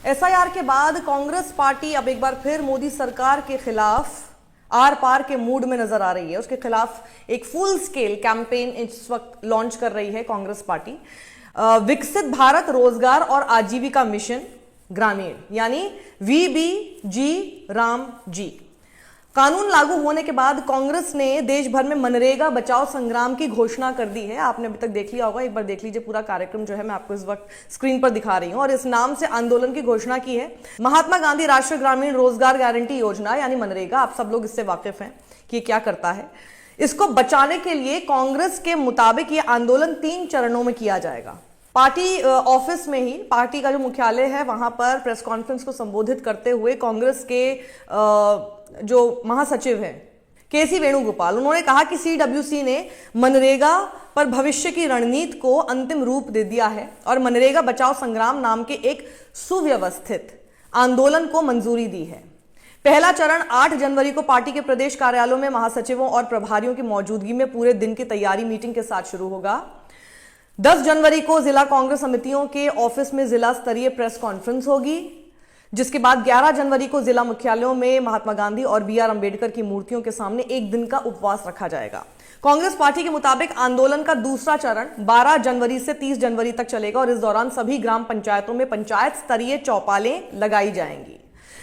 SIR के बाद Congress party अब एक बार फिर मोदी सरकार के खिलाफ आर पार के मूड में नजर आ रही है। उसके खिलाफ एक फुल स्केल कैंपेन इस वक्त लॉन्च कर रही है कांग्रेस पार्टी। विकसित भारत रोजगार और आजीविका मिशन ग्रामीण यानी वीबीजी राम जी कानून लागू होने के बाद कांग्रेस ने देश भर में मनरेगा बचाओ संग्राम की घोषणा कर दी है। आपने अभी तक देख लिया होगा, एक बार देख लीजिए पूरा कार्यक्रम जो है मैं आपको इस वक्त स्क्रीन पर दिखा रही हूं। और इस नाम से आंदोलन की घोषणा की है महात्मा गांधी राष्ट्रीय ग्रामीण रोजगार गारंटी योजना यानी मनरेगा। आप सब लोग इससे वाकिफ हैं कि क्या करता है। इसको बचाने के लिए कांग्रेस के मुताबिक ये आंदोलन 3 चरणों में किया जाएगा। पार्टी ऑफिस में ही, पार्टी का जो मुख्यालय है वहां पर प्रेस कॉन्फ्रेंस को संबोधित करते हुए कांग्रेस के जो महासचिव हैं केसी वेणुगोपाल, उन्होंने कहा कि सीडब्ल्यूसी ने मनरेगा पर भविष्य की रणनीति को अंतिम रूप दे दिया है और मनरेगा बचाओ संग्राम नाम के एक सुव्यवस्थित आंदोलन को मंजूरी दी है। पहला चरण 8 जनवरी को पार्टी के प्रदेश कार्यालयों में महासचिवों और प्रभारियों की मौजूदगी में पूरे दिन की तैयारी मीटिंग के साथ शुरू होगा। 10 जनवरी को जिला कांग्रेस समितियों के ऑफिस में जिला स्तरीय प्रेस कॉन्फ्रेंस होगी, जिसके बाद 11 जनवरी को जिला मुख्यालयों में महात्मा गांधी और बीआर अंबेडकर की मूर्तियों के सामने एक दिन का उपवास रखा जाएगा। कांग्रेस पार्टी के मुताबिक आंदोलन का दूसरा चरण 12 जनवरी से 30 जनवरी तक चलेगा और इस दौरान सभी ग्राम पंचायतों में पंचायत स्तरीय चौपालें लगाई जाएंगी।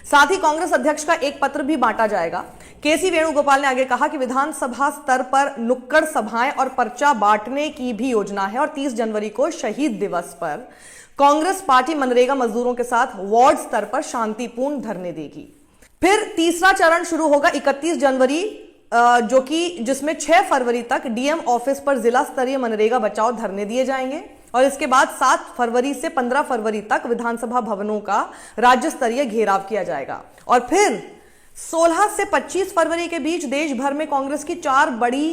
साथ ही कांग्रेस अध्यक्ष का एक पत्र भी बांटा जाएगा। केसी वेणुगोपाल ने आगे कहा कि विधानसभा स्तर पर नुक्कड़ सभाएं और पर्चा बांटने की भी योजना है और 30 जनवरी को शहीद दिवस पर कांग्रेस पार्टी मनरेगा मजदूरों के साथ वार्ड स्तर पर शांतिपूर्ण धरने देगी। फिर तीसरा चरण शुरू होगा 31 जनवरी जो कि जिसमें 6 फरवरी तक डीएम ऑफिस पर जिला स्तरीय मनरेगा बचाओ धरने दिए जाएंगे और इसके बाद 7 फरवरी से 15 फरवरी तक विधानसभा भवनों का राज्य स्तरीय घेराव किया जाएगा। और फिर 16 से 25 फरवरी के बीच देश भर में कांग्रेस की 4 बड़ी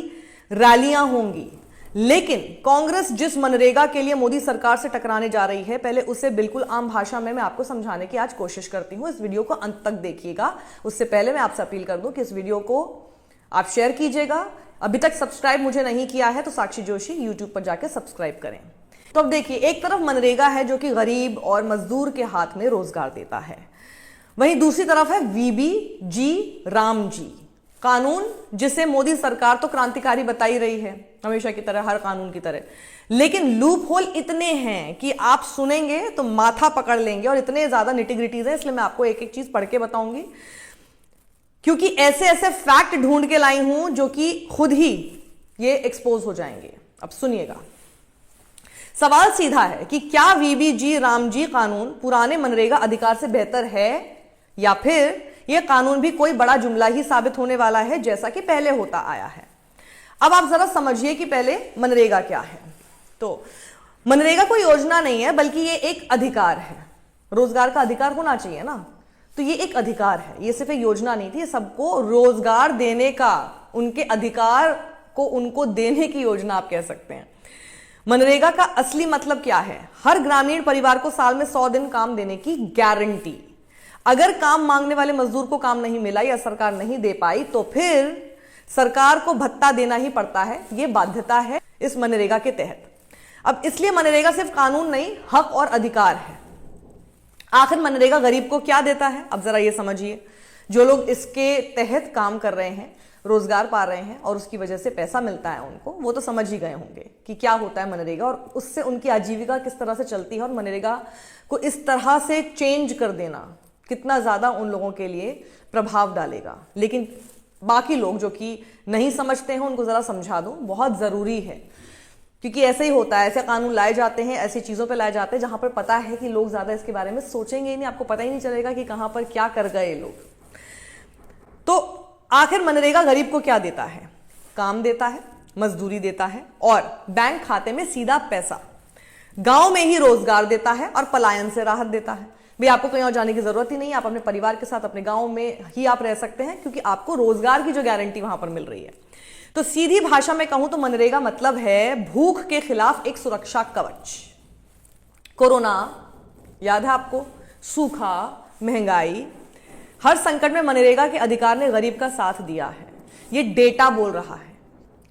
रैलियां होंगी। लेकिन कांग्रेस जिस मनरेगा के लिए मोदी सरकार से टकराने जा रही है, पहले उसे बिल्कुल आम भाषा में मैं आपको समझाने की आज कोशिश करती हूं। इस वीडियो को अंत तक देखिएगा। उससे पहले मैं आपसे अपील कर दूं कि इस वीडियो को आप शेयर कीजिएगा। अभी तक सब्सक्राइब मुझे नहीं किया है तो साक्षी जोशी यूट्यूब पर जाकर सब्सक्राइब करें। तो अब देखिए, एक तरफ मनरेगा है जो कि गरीब और मजदूर के हाथ में रोजगार देता है, वहीं दूसरी तरफ है वीबीजी राम जी कानून, जिसे मोदी सरकार तो क्रांतिकारी बता ही रही है हमेशा की तरह, हर कानून की तरह। लेकिन लूप होल इतने हैं कि आप सुनेंगे तो माथा पकड़ लेंगे और इतने ज्यादा निटिग्रिटीज है, इसलिए मैं आपको एक एक चीज पढ़ के बताऊंगी, क्योंकि ऐसे ऐसे फैक्ट ढूंढ के लाई हूं जो कि खुद ही ये एक्सपोज हो जाएंगे। अब सुनिएगा। सवाल सीधा है कि क्या वीबीजी राम जी कानून पुराने मनरेगा अधिकार से बेहतर है या फिर यह कानून भी कोई बड़ा जुमला ही साबित होने वाला है जैसा कि पहले होता आया है। अब आप जरा समझिए कि पहले मनरेगा क्या है। तो मनरेगा कोई योजना नहीं है, बल्कि ये एक अधिकार है। रोजगार का अधिकार होना चाहिए ना, तो ये एक अधिकार है। ये सिर्फ एक योजना नहीं थी, सबको रोजगार देने का, उनके अधिकार को उनको देने की योजना आप कह सकते हैं। मनरेगा का असली मतलब क्या है? हर ग्रामीण परिवार को साल में 100 दिन काम देने की गारंटी। अगर काम मांगने वाले मजदूर को काम नहीं मिला या सरकार नहीं दे पाई तो फिर सरकार को भत्ता देना ही पड़ता है। यह बाध्यता है इस मनरेगा के तहत। अब इसलिए मनरेगा सिर्फ कानून नहीं, हक और अधिकार है। आखिर मनरेगा गरीब को क्या देता है? अब जरा ये समझिए। जो लोग इसके तहत काम कर रहे हैं, रोजगार पा रहे हैं और उसकी वजह से पैसा मिलता है उनको, वो तो समझ ही गए होंगे कि क्या होता है मनरेगा और उससे उनकी आजीविका किस तरह से चलती है। और मनरेगा को इस तरह से चेंज कर देना कितना ज्यादा उन लोगों के लिए प्रभाव डालेगा। लेकिन बाकी लोग जो कि नहीं समझते हैं उनको जरा समझा दूं, बहुत जरूरी है, क्योंकि ऐसे ही होता है। ऐसे कानून लाए जाते हैं, ऐसी चीजों पे लाए जाते हैं जहां पर पता है कि लोग ज्यादा इसके बारे में सोचेंगे ही नहीं, आपको पता ही नहीं चलेगा कि कहां पर क्या कर गए लोग। तो आखिर मनरेगा गरीब को क्या देता है? काम देता है, मजदूरी देता है और बैंक खाते में सीधा पैसा। गांव में ही रोजगार देता है और पलायन से राहत देता है। भाई आपको कहीं और जाने की जरूरत ही नहीं, आप अपने परिवार के साथ अपने गांव में ही आप रह सकते हैं, क्योंकि आपको रोजगार की जो गारंटी वहां पर मिल रही है। तो सीधी भाषा में कहूं तो मनरेगा मतलब है भूख के खिलाफ एक सुरक्षा कवच। कोरोना याद है आपको, सूखा, महंगाई, हर संकट में मनरेगा के अधिकार ने गरीब का साथ दिया है। यह डेटा बोल रहा है।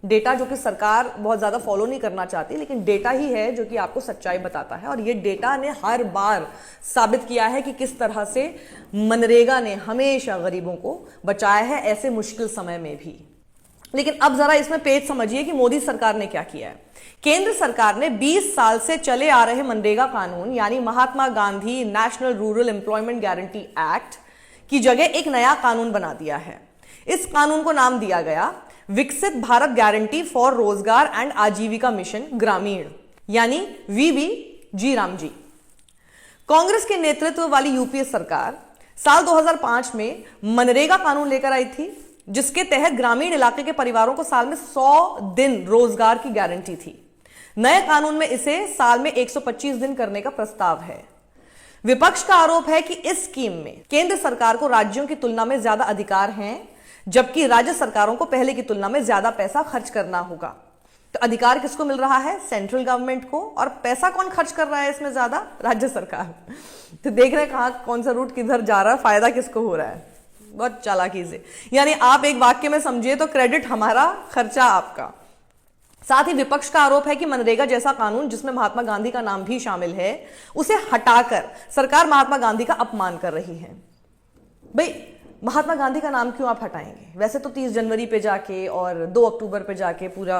डेटा जो कि सरकार बहुत ज्यादा फॉलो नहीं करना चाहती, लेकिन डेटा ही है जो कि आपको सच्चाई बताता है। और ये डेटा ने हर बार साबित किया है कि किस तरह से मनरेगा ने हमेशा गरीबों को बचाया है, ऐसे मुश्किल समय में भी। लेकिन अब जरा इसमें पेच समझिए कि मोदी सरकार ने क्या किया है। केंद्र सरकार ने 20 साल से चले आ रहे मनरेगा कानून यानी Mahatma Gandhi national rural employment guarantee act की जगह एक नया कानून बना दिया है। इस कानून को नाम दिया गया विकसित भारत गारंटी फॉर रोजगार एंड आजीविका मिशन ग्रामीण यानी VBG रामजी। कांग्रेस के नेतृत्व वाली यूपीए सरकार साल 2005 में मनरेगा कानून लेकर आई थी, जिसके तहत ग्रामीण इलाके के परिवारों को साल में 100 दिन रोजगार की गारंटी थी। नए कानून में इसे साल में 125 दिन करने का प्रस्ताव है। विपक्ष का आरोप है कि इस स्कीम में केंद्र सरकार को राज्यों की तुलना में ज्यादा अधिकार हैं, जबकि राज्य सरकारों को पहले की तुलना में ज्यादा पैसा खर्च करना होगा। तो अधिकार किसको मिल रहा है? सेंट्रल गवर्नमेंट को। और पैसा कौन खर्च कर रहा है इसमें ज्यादा? राज्य सरकार। तो देख रहे हैं कहां कौन सा रूट किधर जा रहा है, फायदा किसको हो रहा है। बहुत चालाकी से, यानी आप एक वाक्य में समझिए तो क्रेडिट हमारा, खर्चा आपका। साथ ही विपक्ष का आरोप है कि मनरेगा जैसा कानून जिसमें महात्मा गांधी का नाम भी शामिल है, उसे हटाकर सरकार महात्मा गांधी का अपमान कर रही है। भाई महात्मा गांधी का नाम क्यों आप हटाएंगे? वैसे तो 30 जनवरी पे जाके और 2 अक्टूबर पे जाके पूरा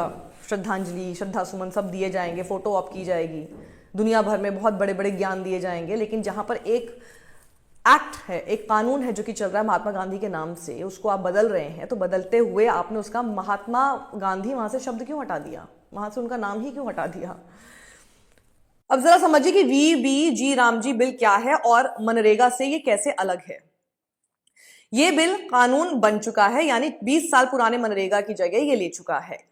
श्रद्धांजलि, श्रद्धा सुमन सब दिए जाएंगे, फोटो ऑप की जाएगी, दुनिया भर में बहुत बड़े बड़े ज्ञान दिए जाएंगे। लेकिन जहां पर एक एक्ट है, एक कानून है जो कि चल रहा है महात्मा गांधी के नाम से, उसको आप बदल रहे हैं, तो बदलते हुए आपने उसका महात्मा गांधी वहां से शब्द क्यों हटा दिया? वहां से उनका नाम ही क्यों हटा दिया? अब जरा समझिए कि VBG रामजी बिल क्या है और मनरेगा से ये कैसे अलग है। ये बिल कानून बन चुका है, यानी 20 साल पुराने मनरेगा की जगह ये ले चुका है।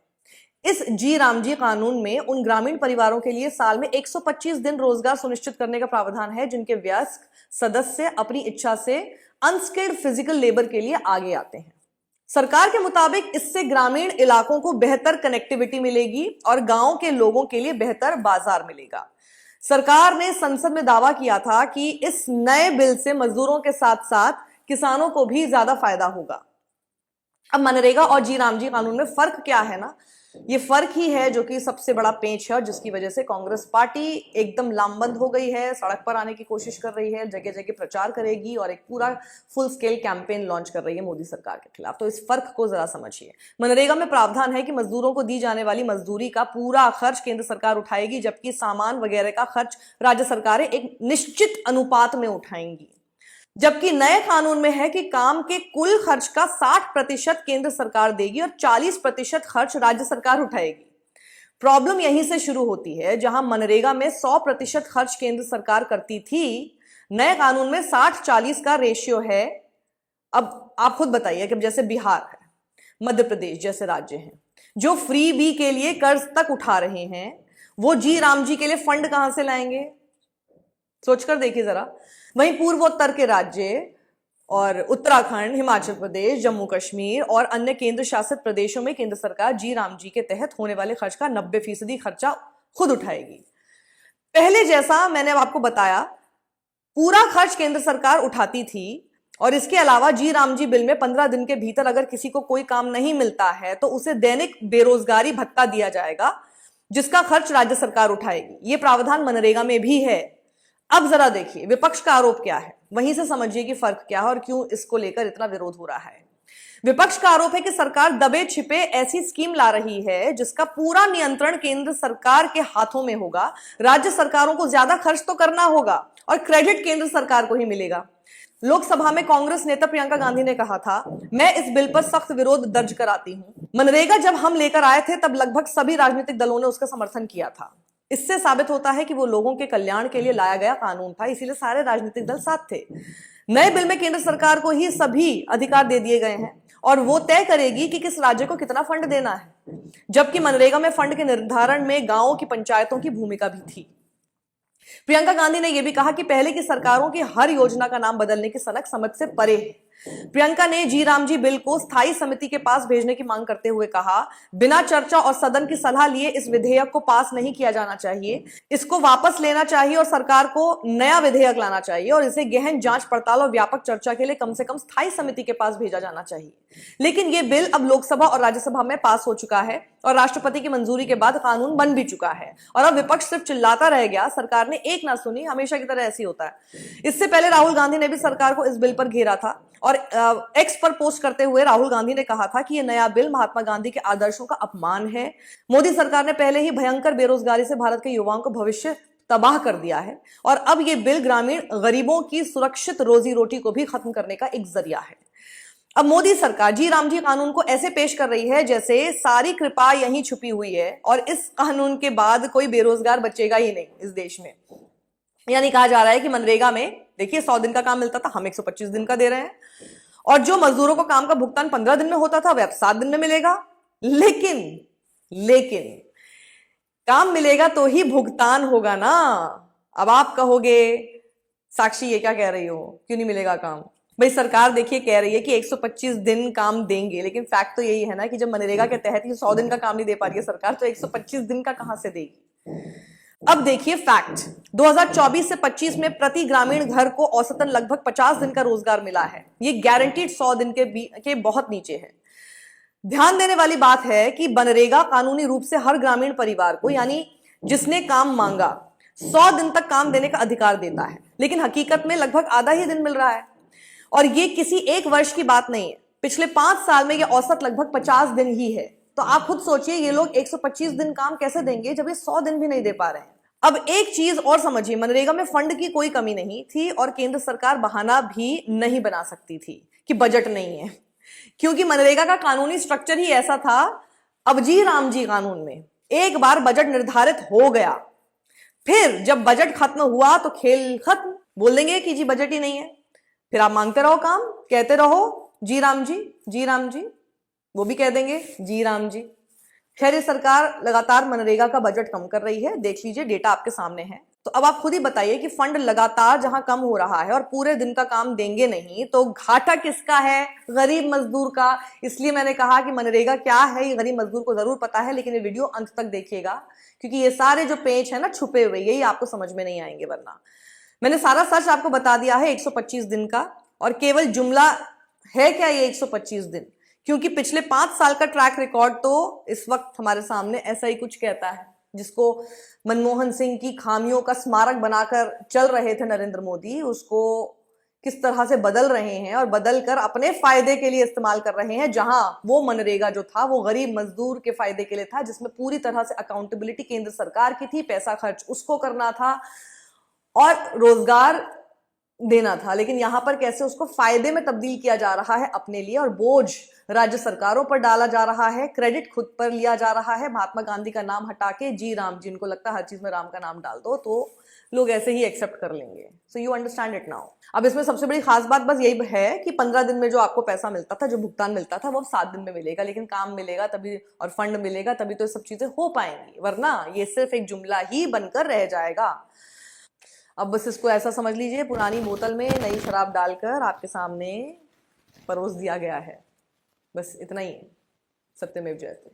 इस रामजी कानून में उन ग्रामीण परिवारों के लिए साल में 125 दिन रोजगार सुनिश्चित करने का प्रावधान है जिनके वयस्क सदस्य अपनी इच्छा से अनस्किल्ड फिजिकल लेबर के लिए आगे आते हैं। सरकार के मुताबिक इससे ग्रामीण इलाकों को बेहतर कनेक्टिविटी मिलेगी और गांव के लोगों के लिए बेहतर बाजार मिलेगा। सरकार ने संसद में दावा किया था कि इस नए बिल से मजदूरों के साथ साथ किसानों को भी ज्यादा फायदा होगा। अब मनरेगा और रामजी कानून में फर्क क्या है ना, ये फर्क ही है जो कि सबसे बड़ा पेंच है और जिसकी वजह से कांग्रेस पार्टी एकदम लामबंद हो गई है, सड़क पर आने की कोशिश कर रही है, जगह जगह प्रचार करेगी और एक पूरा फुल स्केल कैंपेन लॉन्च कर रही है मोदी सरकार के खिलाफ। तो इस फर्क को जरा समझिए। मनरेगा में प्रावधान है कि मजदूरों को दी जाने वाली मजदूरी का पूरा खर्च केंद्र सरकार उठाएगी, जबकि सामान वगैरह का खर्च राज्य सरकारें एक निश्चित अनुपात में उठाएंगी। जबकि नए कानून में है कि काम के कुल खर्च का 60% केंद्र सरकार देगी और 40% खर्च राज्य सरकार उठाएगी। प्रॉब्लम यहीं से शुरू होती है, जहां मनरेगा में 100% खर्च केंद्र सरकार करती थी, नए कानून में 60-40 का रेशियो है। अब आप खुद बताइए कि जैसे बिहार है, मध्य प्रदेश जैसे राज्य हैं जो फ्री बी के लिए कर्ज तक उठा रहे हैं, वो रामजी के लिए फंड कहां से लाएंगे? सोचकर देखिए जरा। वहीं पूर्वोत्तर के राज्य और उत्तराखंड, हिमाचल प्रदेश, जम्मू कश्मीर और अन्य केंद्र शासित प्रदेशों में केंद्र सरकार रामजी के तहत होने वाले खर्च का 90% खर्चा खुद उठाएगी। पहले जैसा मैंने आपको बताया, पूरा खर्च केंद्र सरकार उठाती थी और इसके अलावा रामजी बिल में 15 दिन के भीतर अगर किसी को कोई काम नहीं मिलता है तो उसे दैनिक बेरोजगारी भत्ता दिया जाएगा, जिसका खर्च राज्य सरकार उठाएगी। यह प्रावधान मनरेगा में भी है। अब जरा देखिए विपक्ष का आरोप क्या है, वहीं से समझिए कि फर्क क्या है और क्यों इसको लेकर इतना विरोध हो रहा है। विपक्ष का आरोप है कि सरकार दबे छिपे ऐसी स्कीम ला रही है जिसका पूरा नियंत्रण केंद्र सरकार के हाथों में होगा। राज्य सरकारों को ज्यादा खर्च तो करना होगा और क्रेडिट केंद्र सरकार को ही मिलेगा। लोकसभा में कांग्रेस नेता प्रियंका गांधी ने कहा था, मैं इस बिल पर सख्त विरोध दर्ज कराती हूं। मनरेगा जब हम लेकर आए थे तब लगभग सभी राजनीतिक दलों ने उसका समर्थन किया था। इससे साबित होता है कि वो लोगों के कल्याण के लिए लाया गया कानून था, इसीलिए सारे राजनीतिक दल साथ थे। नए बिल में केंद्र सरकार को ही सभी अधिकार दे दिए गए हैं और वो तय करेगी कि किस राज्य को कितना फंड देना है, जबकि मनरेगा में फंड के निर्धारण में गांवों की पंचायतों की भूमिका भी थी। प्रियंका गांधी ने यह भी कहा कि पहले की सरकारों की हर योजना का नाम बदलने की सनक समझ से परे है। प्रियंका ने जी राम जी बिल को स्थायी समिति के पास भेजने की मांग करते हुए कहा, बिना चर्चा और सदन की सलाह लिए इस विधेयक को पास नहीं किया जाना चाहिए, इसको वापस लेना चाहिए और सरकार को नया विधेयक लाना चाहिए और इसे गहन जांच पड़ताल और व्यापक चर्चा के लिए कम से कम स्थायी समिति के पास भेजा जाना चाहिए। लेकिन यह बिल अब लोकसभा और राज्यसभा में पास हो चुका है और राष्ट्रपति की मंजूरी के बाद कानून बन भी चुका है और अब विपक्ष सिर्फ चिल्लाता रह गया, सरकार ने एक ना सुनी। हमेशा की तरह ऐसी होता है। इससे पहले राहुल गांधी ने भी सरकार को इस बिल पर घेरा था और एक्स पर पोस्ट करते हुए राहुल गांधी ने कहा था कि यह नया बिल महात्मा गांधी के आदर्शों का अपमान है। मोदी सरकार ने पहले ही भयंकर बेरोजगारी से भारत के युवाओं को भविष्य तबाह कर दिया है और अब यह बिल ग्रामीण गरीबों की सुरक्षित रोजी रोटी को भी खत्म करने का एक जरिया है। अब मोदी सरकार जी राम जी कानून को ऐसे पेश कर रही है जैसे सारी कृपा यहीं छुपी हुई है और इस कानून के बाद कोई बेरोजगार बचेगा ही नहीं इस देश में। यानी कहा जा रहा है कि मनरेगा में देखिए 100 दिन का काम मिलता था, हम 125 दिन का दे रहे हैं और जो मजदूरों को काम का भुगतान 15 दिन में होता था वह अब 7 दिन में मिलेगा। लेकिन काम मिलेगा तो ही भुगतान होगा ना। अब आप कहोगे साक्षी ये क्या कह रही हो, क्यों नहीं मिलेगा काम? भाई सरकार देखिए कह रही है कि 125 दिन काम देंगे, लेकिन फैक्ट तो यही है ना कि जब मनरेगा के तहत ही 100 दिन का काम नहीं दे पा रही है सरकार, तो 125 दिन का कहां से देगी? अब देखिए फैक्ट, 2024 से 25 में प्रति ग्रामीण घर को औसतन लगभग 50 दिन का रोजगार मिला है। ये गारंटीड 100 दिन के बहुत नीचे है। ध्यान देने वाली बात है कि मनरेगा कानूनी रूप से हर ग्रामीण परिवार को, यानी जिसने काम मांगा, 100 दिन तक काम देने का अधिकार देता है, लेकिन हकीकत में लगभग आधा ही दिन मिल रहा है और ये किसी एक वर्ष की बात नहीं है। पिछले 5 साल में ये औसत लगभग 50 दिन ही है। तो आप खुद सोचिए ये लोग 125 दिन काम कैसे देंगे जब ये 100 दिन भी नहीं दे पा रहे हैं। अब एक चीज और समझिए, मनरेगा में फंड की कोई कमी नहीं थी और केंद्र सरकार बहाना भी नहीं बना सकती थी कि बजट नहीं है, क्योंकि मनरेगा का कानूनी स्ट्रक्चर ही ऐसा था। अब जी राम जी कानून में एक बार बजट निर्धारित हो गया, फिर जब बजट खत्म हुआ तो खेल खत्म। बोल देंगे कि जी बजट ही नहीं है, फिर आप मांगते रहो काम, कहते रहो जी राम जी, जी राम जी, वो भी कह देंगे जी राम जी। खैर ये सरकार लगातार मनरेगा का बजट कम कर रही है, देख लीजिए डेटा आपके सामने है। तो अब आप खुद ही बताइए कि फंड लगातार जहां कम हो रहा है और पूरे दिन का काम देंगे नहीं, तो घाटा किसका है? गरीब मजदूर का। इसलिए मैंने कहा कि मनरेगा क्या है ये गरीब मजदूर को जरूर पता है, लेकिन ये वीडियो अंत तक देखिएगा, क्योंकि ये सारे जो पेज है ना छुपे हुए, यही आपको समझ में नहीं आएंगे। वरना मैंने सारा सच आपको बता दिया है 125 दिन का, और केवल जुमला है क्या ये 125 दिन? क्योंकि पिछले 5 साल का ट्रैक रिकॉर्ड तो इस वक्त हमारे सामने ऐसा ही कुछ कहता है, जिसको मनमोहन सिंह की खामियों का स्मारक बनाकर चल रहे थे नरेंद्र मोदी, उसको किस तरह से बदल रहे हैं और बदल कर अपने फायदे के लिए इस्तेमाल कर रहे हैं। जहां वो मनरेगा जो था वो गरीब मजदूर के फायदे के लिए था, जिसमें पूरी तरह से अकाउंटेबिलिटी केंद्र सरकार की थी, पैसा खर्च उसको करना था और रोजगार देना था। लेकिन यहां पर कैसे उसको फायदे में तब्दील किया जा रहा है अपने लिए, और बोझ राज्य सरकारों पर डाला जा रहा है, क्रेडिट खुद पर लिया जा रहा है। महात्मा गांधी का नाम हटा के जी राम, जिनको लगता है हर चीज में राम का नाम डाल दो तो लोग ऐसे ही एक्सेप्ट कर लेंगे। So you understand it now. अब इसमें सबसे बड़ी खास बात बस यही है कि 15 दिन में जो आपको पैसा मिलता था, जो भुगतान मिलता था, वो 7 दिन में मिलेगा, लेकिन काम मिलेगा तभी और फंड मिलेगा तभी तो सब चीजें हो पाएंगी, वरना ये सिर्फ एक जुमला ही बनकर रह जाएगा। अब बस इसको ऐसा समझ लीजिए, पुरानी बोतल में नई शराब डालकर आपके सामने परोस दिया गया है। बस इतना ही। सत्यमेव जयते।